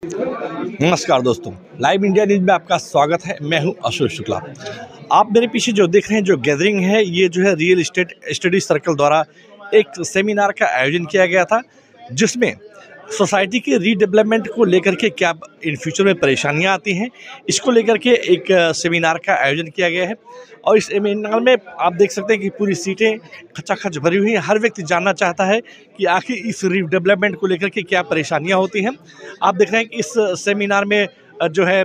नमस्कार दोस्तों, live India news में आपका स्वागत है। मैं हूं अशोक शुक्ला। आप मेरे पीछे जो देख रहे हैं, जो गैदरिंग है, ये जो है रियल एस्टेट स्टडी सर्कल द्वारा एक सेमिनार का आयोजन किया गया था, जिसमें सोसाइटी के रीडेवलपमेंट को लेकर के क्या इन फ्यूचर में परेशानियां आती हैं, इसको लेकर के एक सेमिनार का आयोजन किया गया है। और इस सेमिनार में आप देख सकते हैं कि पूरी सीटें खचाखच भरी हुई हैं। हर व्यक्ति जानना चाहता है कि आखिर इस रीडेवलपमेंट को लेकर के क्या परेशानियां होती हैं। आप देख रहे हैं कि इस सेमिनार में जो है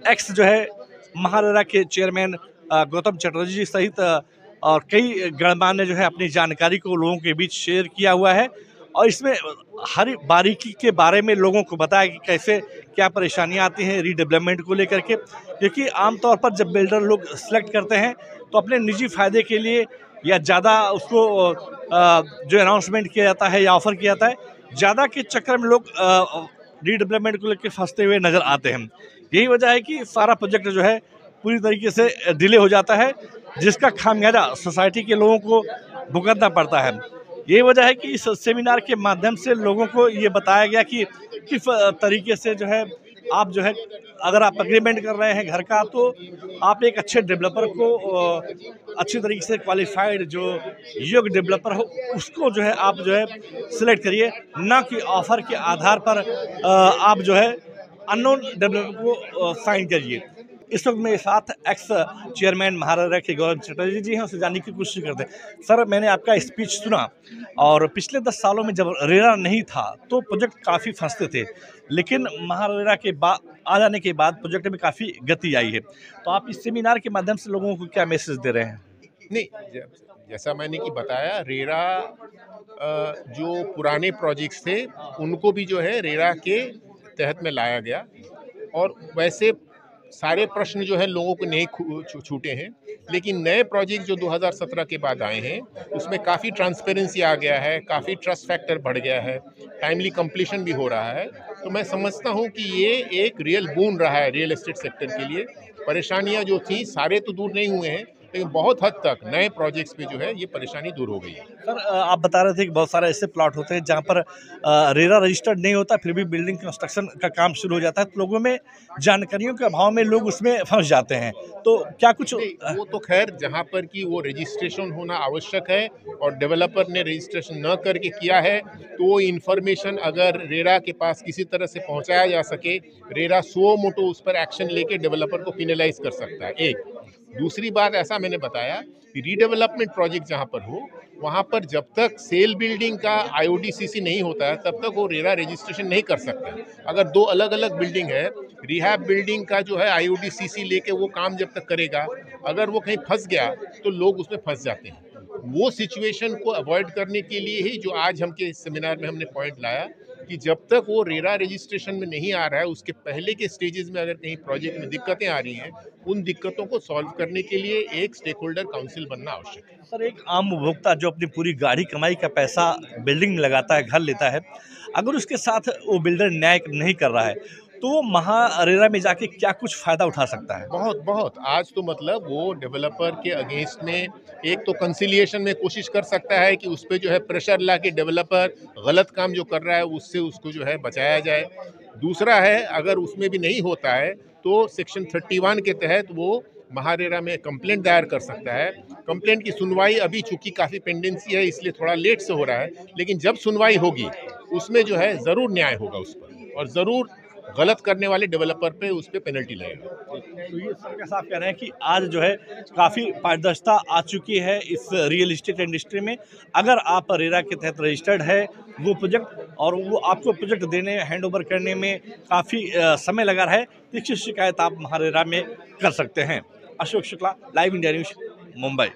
एक्स जो है महारेरा के चेयरमैन गौतम चटर्जी जी सहित और कई गणमान्य जो है अपनी जानकारी को लोगों के बीच शेयर किया हुआ है। और इसमें हर बारीकी के बारे में लोगों को बताया कि कैसे क्या परेशानियां आती हैं रीडेवलपमेंट को लेकर के, क्योंकि आमतौर पर जब बिल्डर लोग सेलेक्ट करते हैं तो अपने निजी फ़ायदे के लिए या ज़्यादा उसको जो अनाउंसमेंट किया जाता है या ऑफ़र किया जाता है, ज़्यादा के चक्कर में लोग रीडेवलपमेंट को लेकर फंसते हुए नज़र आते हैं। यही वजह है कि सारा प्रोजेक्ट जो है पूरी तरीके से डिले हो जाता है, जिसका खामियाजा सोसाइटी के लोगों को भुगतना पड़ता है। यही वजह है कि इस सेमिनार के माध्यम से लोगों को ये बताया गया कि किस तरीके से जो है आप जो है अगर आप एग्रीमेंट कर रहे हैं घर का, तो आप एक अच्छे डेवलपर को अच्छी तरीके से क्वालिफाइड जो योग्य डेवलपर हो उसको जो है आप जो है सिलेक्ट करिए, ना कि ऑफर के आधार पर आप जो है अननोन डेवलपर को साइन करिए। इस वक्त मेरे साथ एक्स चेयरमैन महारेरा के गौतम चटर्जी जी हैं, उससे जानने की कोशिश करते हैं। सर, मैंने आपका स्पीच सुना और पिछले 10 सालों में जब रेरा नहीं था तो प्रोजेक्ट काफ़ी फंसते थे, लेकिन महारेरा के बाद आ जाने के बाद प्रोजेक्ट में काफ़ी गति आई है। तो आप इस सेमिनार के माध्यम से लोगों को क्या मैसेज दे रहे हैं? नहीं, जैसा मैंने कि बताया, रेरा जो पुराने प्रोजेक्ट्स थे उनको भी जो है रेरा के तहत में लाया गया। और वैसे सारे प्रश्न जो है लोगों को नहीं छूटे हैं, लेकिन नए प्रोजेक्ट जो 2017 के बाद आए हैं उसमें काफ़ी ट्रांसपेरेंसी आ गया है, काफ़ी ट्रस्ट फैक्टर बढ़ गया है, टाइमली कंप्लीशन भी हो रहा है। तो मैं समझता हूं कि ये एक रियल बून रहा है रियल एस्टेट सेक्टर के लिए। परेशानियां जो थी सारे तो दूर नहीं हुए हैं, लेकिन बहुत हद तक नए प्रोजेक्ट्स पे जो है ये परेशानी दूर हो गई है। सर, आप बता रहे थे कि बहुत सारे ऐसे प्लॉट होते हैं जहाँ पर रेरा रजिस्टर्ड नहीं होता, फिर भी बिल्डिंग कंस्ट्रक्शन का काम शुरू हो जाता है, तो लोगों में जानकारियों के अभाव में लोग उसमें फंस जाते हैं। तो क्या कुछ वो तो खैर जहाँ पर कि वो रजिस्ट्रेशन होना आवश्यक है और डेवलपर ने रजिस्ट्रेशन न करके किया है, तो वो इन्फॉर्मेशन अगर रेरा के पास किसी तरह से पहुँचाया जा सके, रेरा सो मोटो उस पर एक्शन लेके डेवलपर को पिनलाइज कर सकता है। एक दूसरी बात, ऐसा मैंने बताया कि रीडेवलपमेंट प्रोजेक्ट जहाँ पर हो वहाँ पर जब तक सेल बिल्डिंग का IODCC नहीं होता है तब तक वो रेरा रजिस्ट्रेशन नहीं कर सकता। अगर दो अलग अलग बिल्डिंग है, रिहैब बिल्डिंग का जो है IODCC लेके वो काम जब तक करेगा, अगर वो कहीं फंस गया तो लोग उसमें फंस जाते हैं। वो सिचुएशन को अवॉइड करने के लिए ही जो आज हम के सेमिनार में हमने पॉइंट लाया कि जब तक वो रेरा रजिस्ट्रेशन में नहीं आ रहा है, उसके पहले के स्टेजेस में अगर कहीं प्रोजेक्ट में दिक्कतें आ रही हैं, उन दिक्कतों को सॉल्व करने के लिए एक स्टेक होल्डर काउंसिल बनना आवश्यक है। सर, एक आम उपभोक्ता जो अपनी पूरी गाड़ी कमाई का पैसा बिल्डिंग में लगाता है, घर लेता है, अगर उसके साथ वो बिल्डर न्याय नहीं कर रहा है, तो वो महारेरा में जाके क्या कुछ फ़ायदा उठा सकता है? बहुत बहुत आज तो मतलब वो डेवलपर के अगेंस्ट में एक तो कंसिलिएशन में कोशिश कर सकता है कि उस पर जो है प्रेशर ला के डेवलपर गलत काम जो कर रहा है उससे उसको जो है बचाया जाए। दूसरा है, अगर उसमें भी नहीं होता है तो सेक्शन 31 के तहत वो महारेरा में कंप्लेंट दायर कर सकता है। कंप्लेंट की सुनवाई अभी चूंकि काफ़ी पेंडेंसी है इसलिए थोड़ा लेट से हो रहा है, लेकिन जब सुनवाई होगी उसमें जो है ज़रूर न्याय होगा उस पर, और ज़रूर गलत करने वाले डेवलपर पे उस पर पेनल्टी लगेगा। तो ये सबका साफ कह रहे हैं कि आज जो है काफ़ी पारदर्शिता आ चुकी है इस रियल एस्टेट इंडस्ट्री में। अगर आप रेरा के तहत रजिस्टर्ड है वो प्रोजेक्ट और वो आपको प्रोजेक्ट देने हैंड ओवर करने में काफ़ी समय लगा रहा है, तो इसकी शिकायत आप महारेरा में कर सकते हैं। Ashok Shukla, live India news, Mumbai.